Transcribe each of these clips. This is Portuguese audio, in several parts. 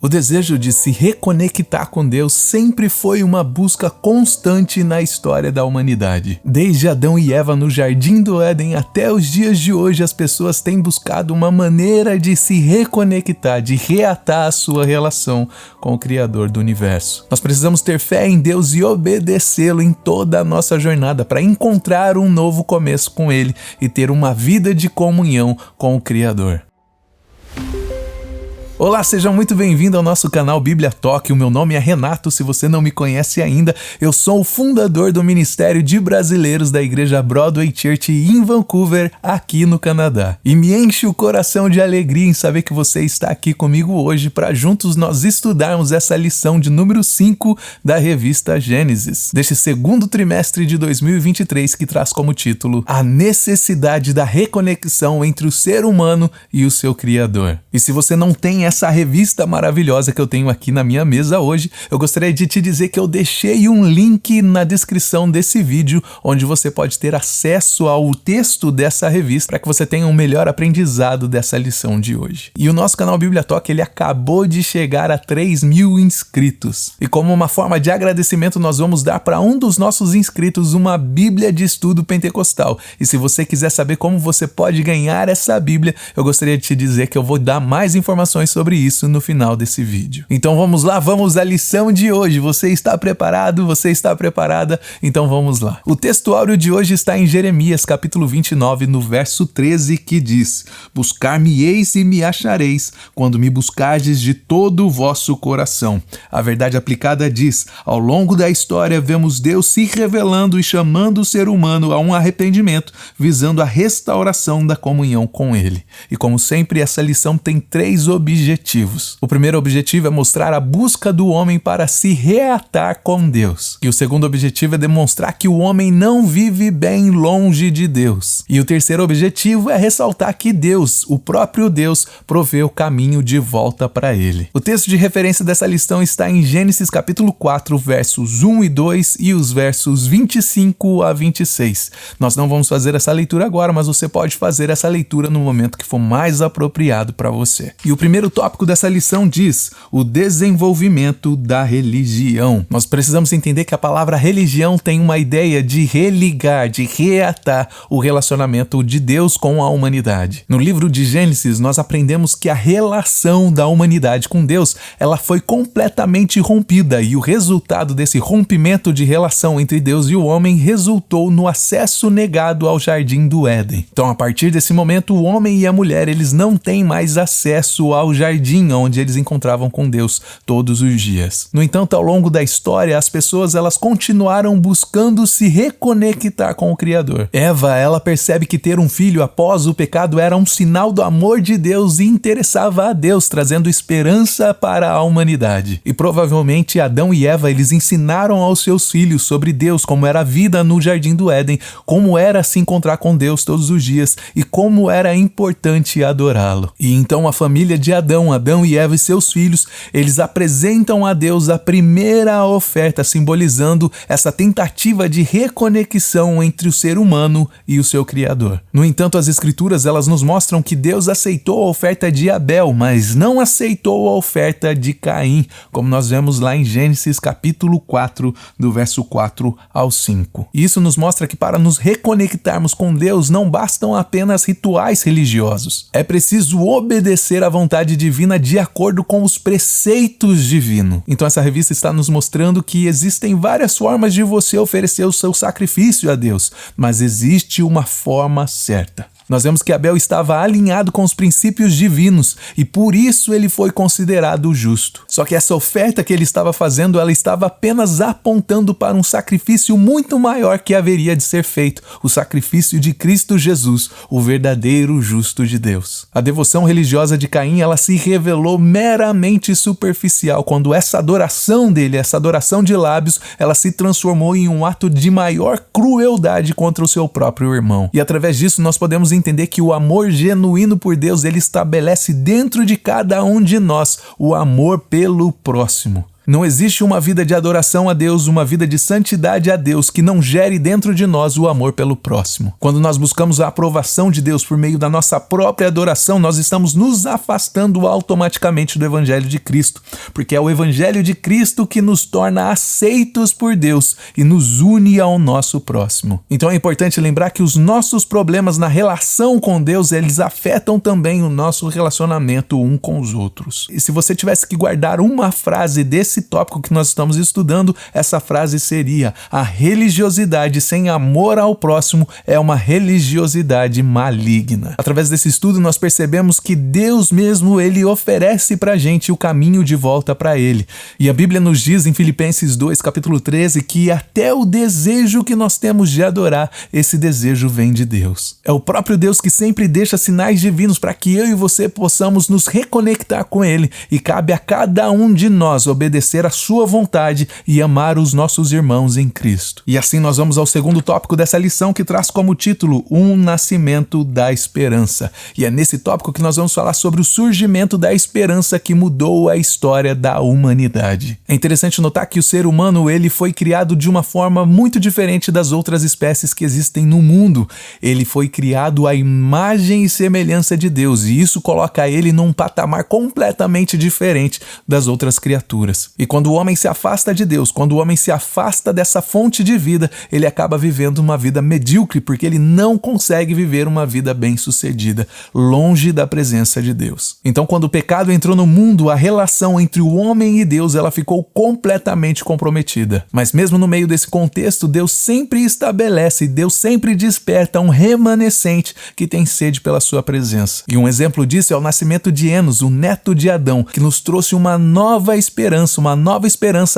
O desejo de se reconectar com Deus sempre foi uma busca constante na história da humanidade. Desde Adão e Eva no Jardim do Éden até os dias de hoje, as pessoas têm buscado uma maneira de se reconectar, de reatar a sua relação com o Criador do Universo. Nós precisamos ter fé em Deus e obedecê-lo em toda a nossa jornada para encontrar um novo começo com Ele e ter uma vida de comunhão com o Criador. Olá, sejam muito bem-vindos ao nosso canal Bíblia Talk. O meu nome é Renato, se você não me conhece ainda, eu sou o fundador do Ministério de Brasileiros da Igreja Broadway Church em Vancouver, aqui no Canadá. E me enche o coração de alegria em saber que você está aqui comigo hoje para juntos nós estudarmos essa lição de número 5 da revista Gênesis, deste segundo trimestre de 2023, que traz como título A Necessidade da Reconexão entre o Ser Humano e o seu Criador. E se você não tem essa revista maravilhosa que eu tenho aqui na minha mesa hoje, eu gostaria de te dizer que eu deixei um link na descrição desse vídeo, onde você pode ter acesso ao texto dessa revista para que você tenha um melhor aprendizado dessa lição de hoje. E o nosso canal Bíblia Talk, ele acabou de chegar a 3.000 inscritos. E como uma forma de agradecimento, nós vamos dar para um dos nossos inscritos uma Bíblia de Estudo Pentecostal. E se você quiser saber como você pode ganhar essa Bíblia, eu gostaria de te dizer que eu vou dar mais informações sobre isso no final desse vídeo. Então vamos lá, vamos à lição de hoje. Você está preparado? Você está preparada? Então vamos lá. O texto áureo de hoje está em Jeremias, capítulo 29, no verso 13, que diz: Buscar-me-eis e me achareis, quando me buscardes de todo o vosso coração. A verdade aplicada diz: ao longo da história vemos Deus se revelando e chamando o ser humano a um arrependimento, visando a restauração da comunhão com Ele. E como sempre, essa lição tem 3 objetivos. O primeiro objetivo é mostrar a busca do homem para se reatar com Deus. E o segundo objetivo é demonstrar que o homem não vive bem longe de Deus. E o terceiro objetivo é ressaltar que Deus, o próprio Deus, provê o caminho de volta para ele. O texto de referência dessa lição está em Gênesis capítulo 4, versos 1 e 2 e os versos 25 a 26. Nós não vamos fazer essa leitura agora, mas você pode fazer essa leitura no momento que for mais apropriado para você. E o primeiro tópico dessa lição diz: o desenvolvimento da religião. Nós precisamos entender que a palavra religião tem uma ideia de religar, de reatar o relacionamento de Deus com a humanidade. No livro de Gênesis, nós aprendemos que a relação da humanidade com Deus, ela foi completamente rompida, e o resultado desse rompimento de relação entre Deus e o homem resultou no acesso negado ao Jardim do Éden. Então, a partir desse momento, o homem e a mulher, eles não têm mais acesso ao jardim onde eles encontravam com Deus todos os dias. No entanto, ao longo da história, as pessoas elas continuaram buscando se reconectar com o Criador. Eva, ela percebe que ter um filho após o pecado era um sinal do amor de Deus e interessava a Deus, trazendo esperança para a humanidade. E provavelmente Adão e Eva, eles ensinaram aos seus filhos sobre Deus, como era a vida no Jardim do Éden, como era se encontrar com Deus todos os dias e como era importante adorá-lo. E então a família de Adão e Eva e seus filhos, eles apresentam a Deus a primeira oferta, simbolizando essa tentativa de reconexão entre o ser humano e o seu Criador. No entanto, as Escrituras, elas nos mostram que Deus aceitou a oferta de Abel, mas não aceitou a oferta de Caim, como nós vemos lá em Gênesis capítulo 4, do verso 4 ao 5. E isso nos mostra que para nos reconectarmos com Deus não bastam apenas rituais religiosos. É preciso obedecer à vontade divina de acordo com os preceitos divinos. Então essa revista está nos mostrando que existem várias formas de você oferecer o seu sacrifício a Deus, mas existe uma forma certa. Nós vemos que Abel estava alinhado com os princípios divinos e por isso ele foi considerado justo. Só que essa oferta que ele estava fazendo, ela estava apenas apontando para um sacrifício muito maior que haveria de ser feito, o sacrifício de Cristo Jesus, o verdadeiro justo de Deus. A devoção religiosa de Caim, ela se revelou meramente superficial quando essa adoração dele, essa adoração de lábios, ela se transformou em um ato de maior crueldade contra o seu próprio irmão. E através disso nós podemos entender que o amor genuíno por Deus, ele estabelece dentro de cada um de nós o amor pelo próximo. Não existe uma vida de adoração a Deus, uma vida de santidade a Deus que não gere dentro de nós o amor pelo próximo. Quando nós buscamos a aprovação de Deus por meio da nossa própria adoração, nós estamos nos afastando automaticamente do Evangelho de Cristo, porque é o Evangelho de Cristo que nos torna aceitos por Deus e nos une ao nosso próximo. Então é importante lembrar que os nossos problemas na relação com Deus, eles afetam também o nosso relacionamento um com os outros. E se você tivesse que guardar uma frase desse tópico que nós estamos estudando, essa frase seria: a religiosidade sem amor ao próximo é uma religiosidade maligna. Através desse estudo nós percebemos que Deus mesmo, ele oferece pra gente o caminho de volta para ele. E a Bíblia nos diz em Filipenses 2, capítulo 13, que até o desejo que nós temos de adorar, esse desejo vem de Deus. É o próprio Deus que sempre deixa sinais divinos para que eu e você possamos nos reconectar com ele, e cabe a cada um de nós obedecer à sua vontade e amar os nossos irmãos em Cristo. E assim nós vamos ao segundo tópico dessa lição, que traz como título Um Nascimento da Esperança. E é nesse tópico que nós vamos falar sobre o surgimento da esperança que mudou a história da humanidade. É interessante notar que o ser humano, ele foi criado de uma forma muito diferente das outras espécies que existem no mundo. Ele foi criado à imagem e semelhança de Deus, e isso coloca ele num patamar completamente diferente das outras criaturas. E quando o homem se afasta de Deus, quando o homem se afasta dessa fonte de vida, ele acaba vivendo uma vida medíocre, porque ele não consegue viver uma vida bem-sucedida, longe da presença de Deus. Então, quando o pecado entrou no mundo, a relação entre o homem e Deus, ela ficou completamente comprometida. Mas mesmo no meio desse contexto, Deus sempre estabelece, Deus sempre desperta um remanescente que tem sede pela sua presença. E um exemplo disso é o nascimento de Enos, o neto de Adão, que nos trouxe uma nova esperança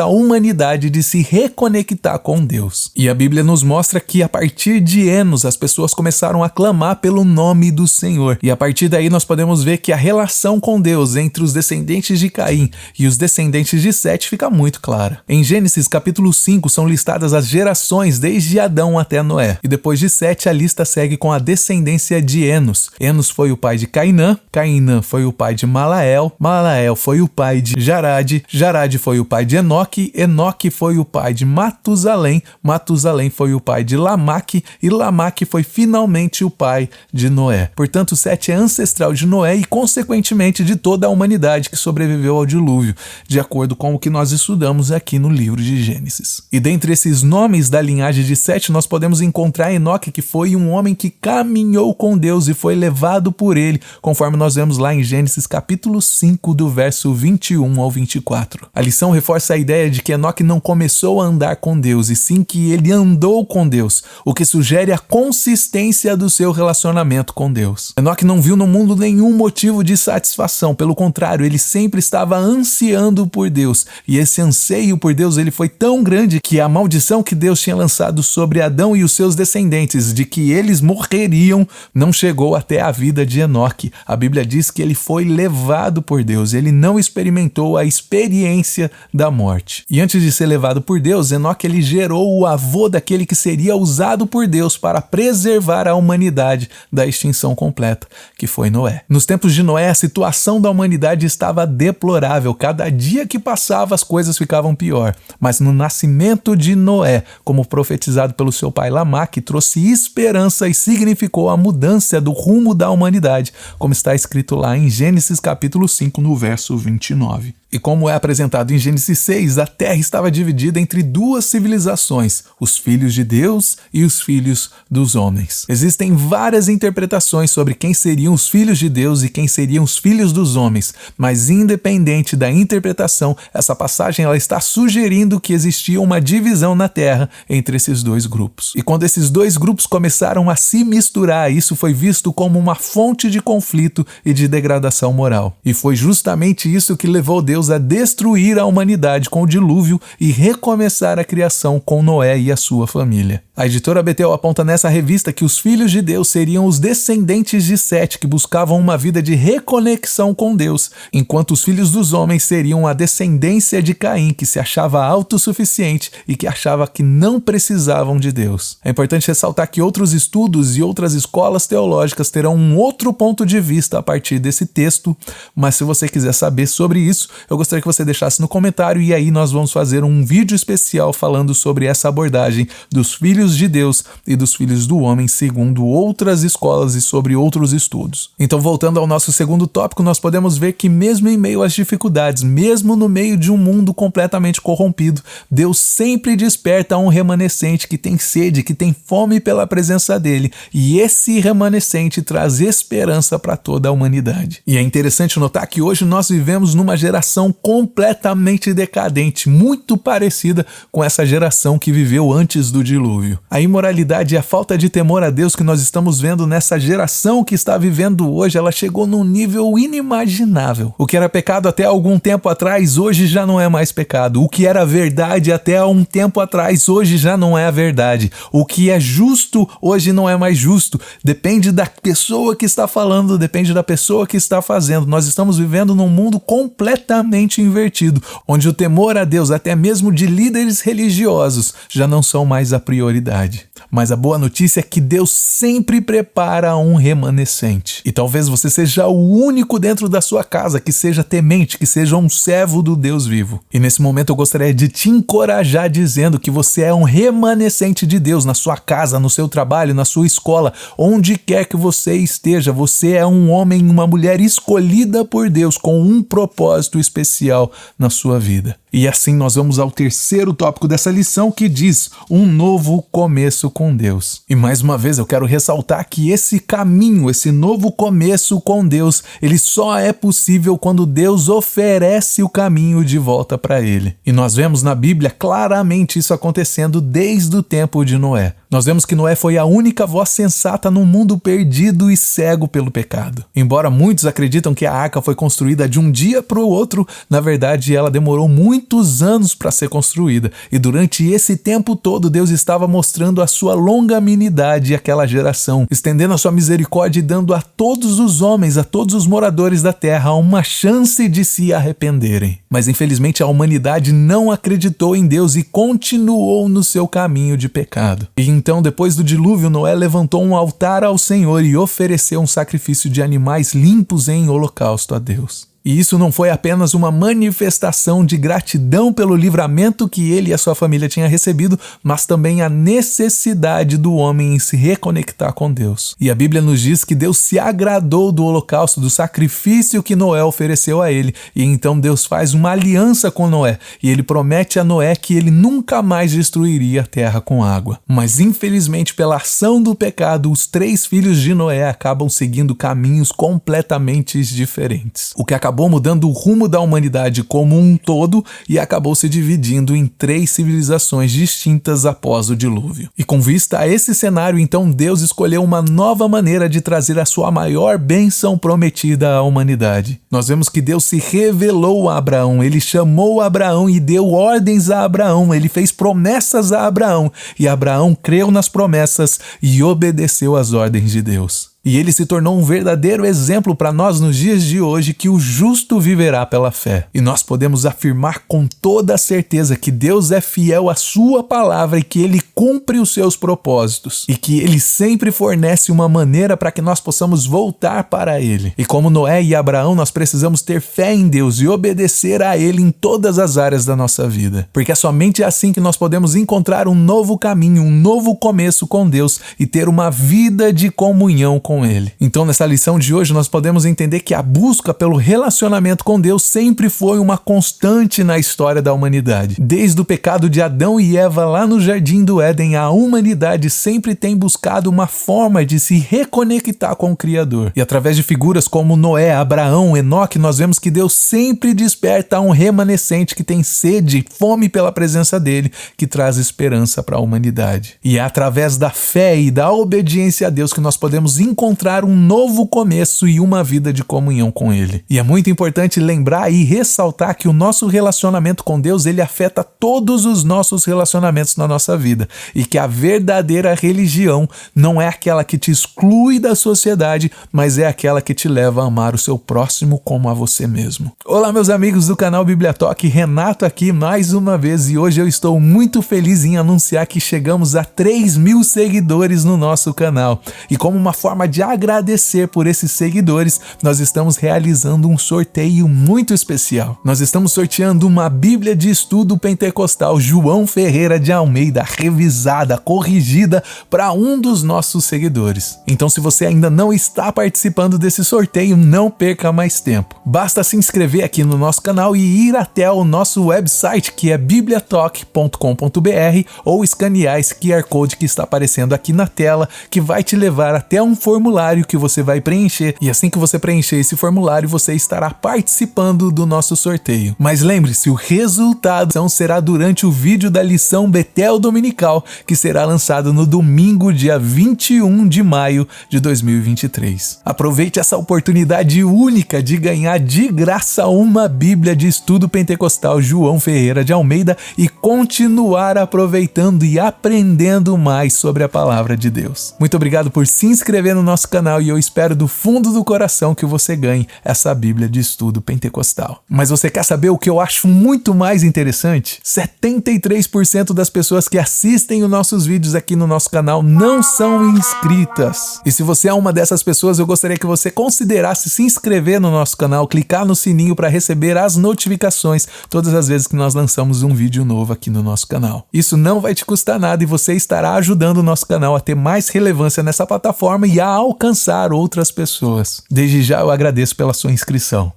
à humanidade de se reconectar com Deus. E a Bíblia nos mostra que a partir de Enos, as pessoas começaram a clamar pelo nome do Senhor. E a partir daí nós podemos ver que a relação com Deus entre os descendentes de Caim e os descendentes de Sete fica muito clara. Em Gênesis capítulo 5 são listadas as gerações desde Adão até Noé. E depois de Sete, a lista segue com a descendência de Enos. Enos foi o pai de Cainã, Cainã foi o pai de Malael, Malael foi o pai de Jarade, Jarade foi o pai de Enoque, Enoque foi o pai de Matusalém, Matusalém foi o pai de Lamaque, e Lamaque foi finalmente o pai de Noé. Portanto, Sete é ancestral de Noé e, consequentemente, de toda a humanidade que sobreviveu ao dilúvio, de acordo com o que nós estudamos aqui no livro de Gênesis. E dentre esses nomes da linhagem de Sete, nós podemos encontrar Enoque, que foi um homem que caminhou com Deus e foi levado por ele, conforme nós vemos lá em Gênesis capítulo 5, do verso 21 ao 24. A lição reforça a ideia de que Enoque não começou a andar com Deus, e sim que ele andou com Deus, o que sugere a consistência do seu relacionamento com Deus. Enoque não viu no mundo nenhum motivo de satisfação, pelo contrário, ele sempre estava ansiando por Deus, e esse anseio por Deus, ele foi tão grande que a maldição que Deus tinha lançado sobre Adão e os seus descendentes, de que eles morreriam, não chegou até a vida de Enoque. A Bíblia diz que ele foi levado por Deus, ele não experimentou a experiência da morte. E antes de ser levado por Deus, Enoque, ele gerou o avô daquele que seria usado por Deus para preservar a humanidade da extinção completa, que foi Noé. Nos tempos de Noé, a situação da humanidade estava deplorável. Cada dia que passava, as coisas ficavam pior. Mas no nascimento de Noé, como profetizado pelo seu pai Lamaque, trouxe esperança e significou a mudança do rumo da humanidade, como está escrito lá em Gênesis capítulo 5, no verso 29. E como é apresentado em Gênesis 6, a terra estava dividida entre duas civilizações, os filhos de Deus e os filhos dos homens. Existem várias interpretações sobre quem seriam os filhos de Deus e quem seriam os filhos dos homens, mas independente da interpretação, essa passagem ela está sugerindo que existia uma divisão na terra entre esses dois grupos. E quando esses dois grupos começaram a se misturar, isso foi visto como uma fonte de conflito e de degradação moral. E foi justamente isso que levou Deus a destruir a humanidade com o dilúvio e recomeçar a criação com Noé e a sua família. A editora Betel aponta nessa revista que os filhos de Deus seriam os descendentes de Sete, que buscavam uma vida de reconexão com Deus, enquanto os filhos dos homens seriam a descendência de Caim, que se achava autossuficiente e que achava que não precisavam de Deus. É importante ressaltar que outros estudos e outras escolas teológicas terão um outro ponto de vista a partir desse texto, mas se você quiser saber sobre isso, eu gostaria que você deixasse no comentário e aí nós vamos fazer um vídeo especial falando sobre essa abordagem dos filhos de Deus e dos filhos do homem segundo outras escolas e sobre outros estudos. Então, voltando ao nosso segundo tópico, nós podemos ver que mesmo em meio às dificuldades, mesmo no meio de um mundo completamente corrompido, Deus sempre desperta um remanescente que tem sede, que tem fome pela presença dele, e esse remanescente traz esperança para toda a humanidade. E é interessante notar que hoje nós vivemos numa geração completamente decadente, muito parecida com essa geração que viveu antes do dilúvio. A imoralidade e a falta de temor a Deus que nós estamos vendo nessa geração que está vivendo hoje, ela chegou num nível inimaginável. O que era pecado até algum tempo atrás, hoje já não é mais pecado. O que era verdade até há um tempo atrás, hoje já não é a verdade. O que é justo, hoje não é mais justo. Depende da pessoa que está falando, depende da pessoa que está fazendo. Nós estamos vivendo num mundo completamente invertido, onde o temor a Deus, até mesmo de líderes religiosos, já não são mais a prioridade. Mas a boa notícia é que Deus sempre prepara um remanescente. E talvez você seja o único dentro da sua casa que seja temente, que seja um servo do Deus vivo. E nesse momento eu gostaria de te encorajar dizendo que você é um remanescente de Deus na sua casa, no seu trabalho, na sua escola, onde quer que você esteja. Você é um homem, uma mulher escolhida por Deus com um propósito especial na sua vida. E assim nós vamos ao terceiro tópico dessa lição que diz um novo começo com Deus. E mais uma vez eu quero ressaltar que esse caminho, esse novo começo com Deus, ele só é possível quando Deus oferece o caminho de volta para ele. E nós vemos na Bíblia claramente isso acontecendo desde o tempo de Noé. Nós vemos que Noé foi a única voz sensata num mundo perdido e cego pelo pecado. Embora muitos acreditam que a arca foi construída de um dia para o outro, na verdade ela demorou muitos anos para ser construída. E durante esse tempo todo Deus estava mostrando a sua longanimidade àquela geração, estendendo a sua misericórdia e dando a todos os homens, a todos os moradores da terra, uma chance de se arrependerem. Mas infelizmente a humanidade não acreditou em Deus e continuou no seu caminho de pecado. E então, depois do dilúvio, Noé levantou um altar ao Senhor e ofereceu um sacrifício de animais limpos em holocausto a Deus. E isso não foi apenas uma manifestação de gratidão pelo livramento que ele e a sua família tinham recebido, mas também a necessidade do homem em se reconectar com Deus. E a Bíblia nos diz que Deus se agradou do holocausto, do sacrifício que Noé ofereceu a ele. E então Deus faz uma aliança com Noé. E ele promete a Noé que ele nunca mais destruiria a terra com água. Mas infelizmente, pela ação do pecado, os 3 filhos de Noé acabam seguindo caminhos completamente diferentes. O que acabou mudando o rumo da humanidade como um todo e acabou se dividindo em 3 civilizações distintas após o dilúvio. E com vista a esse cenário, então Deus escolheu uma nova maneira de trazer a sua maior bênção prometida à humanidade. Nós vemos que Deus se revelou a Abraão, ele chamou Abraão e deu ordens a Abraão, ele fez promessas a Abraão e Abraão creu nas promessas e obedeceu às ordens de Deus. E ele se tornou um verdadeiro exemplo para nós nos dias de hoje que o justo viverá pela fé. E nós podemos afirmar com toda a certeza que Deus é fiel à sua palavra e que ele cumpre os seus propósitos. E que ele sempre fornece uma maneira para que nós possamos voltar para ele. E como Noé e Abraão, nós precisamos ter fé em Deus e obedecer a ele em todas as áreas da nossa vida. Porque é somente assim que nós podemos encontrar um novo caminho, um novo começo com Deus e ter uma vida de comunhão com ele. Então, nessa lição de hoje, nós podemos entender que a busca pelo relacionamento com Deus sempre foi uma constante na história da humanidade. Desde o pecado de Adão e Eva lá no Jardim do Éden, a humanidade sempre tem buscado uma forma de se reconectar com o Criador. E através de figuras como Noé, Abraão, Enoque, nós vemos que Deus sempre desperta um remanescente que tem sede e fome pela presença dele, que traz esperança para a humanidade. E é através da fé e da obediência a Deus que nós podemos encontrar um novo começo e uma vida de comunhão com ele. E é muito importante lembrar e ressaltar que o nosso relacionamento com Deus, ele afeta todos os nossos relacionamentos na nossa vida. E que a verdadeira religião não é aquela que te exclui da sociedade, mas é aquela que te leva a amar o seu próximo como a você mesmo. Olá, meus amigos do canal Bíblia Talk, Renato aqui mais uma vez e hoje eu estou muito feliz em anunciar que chegamos a 3.000 seguidores no nosso canal. E como uma forma de agradecer por esses seguidores, nós estamos realizando um sorteio muito especial. Nós estamos sorteando uma Bíblia de Estudo Pentecostal João Ferreira de Almeida, revisada, corrigida, para um dos nossos seguidores. Então, se você ainda não está participando desse sorteio, não perca mais tempo. Basta se inscrever aqui no nosso canal e ir até o nosso website, que é bibliatalk.com.br, ou escanear esse QR Code que está aparecendo aqui na tela, que vai te levar até um formulário que você vai preencher, e assim que você preencher esse formulário, você estará participando do nosso sorteio. Mas lembre-se, o resultado será durante o vídeo da lição Betel Dominical, que será lançado no domingo, dia 21 de maio de 2023. Aproveite essa oportunidade única de ganhar de graça uma Bíblia de Estudo Pentecostal João Ferreira de Almeida e continuar aproveitando e aprendendo mais sobre a palavra de Deus. Muito obrigado por se inscrever no nosso canal e eu espero do fundo do coração que você ganhe essa Bíblia de Estudo Pentecostal. Mas você quer saber o que eu acho muito mais interessante? 73% das pessoas que assistem os nossos vídeos aqui no nosso canal não são inscritas. E se você é uma dessas pessoas, eu gostaria que você considerasse se inscrever no nosso canal, clicar no sininho para receber as notificações todas as vezes que nós lançamos um vídeo novo aqui no nosso canal. Isso não vai te custar nada e você estará ajudando o nosso canal a ter mais relevância nessa plataforma e a alcançar outras pessoas. Desde já eu agradeço pela sua inscrição.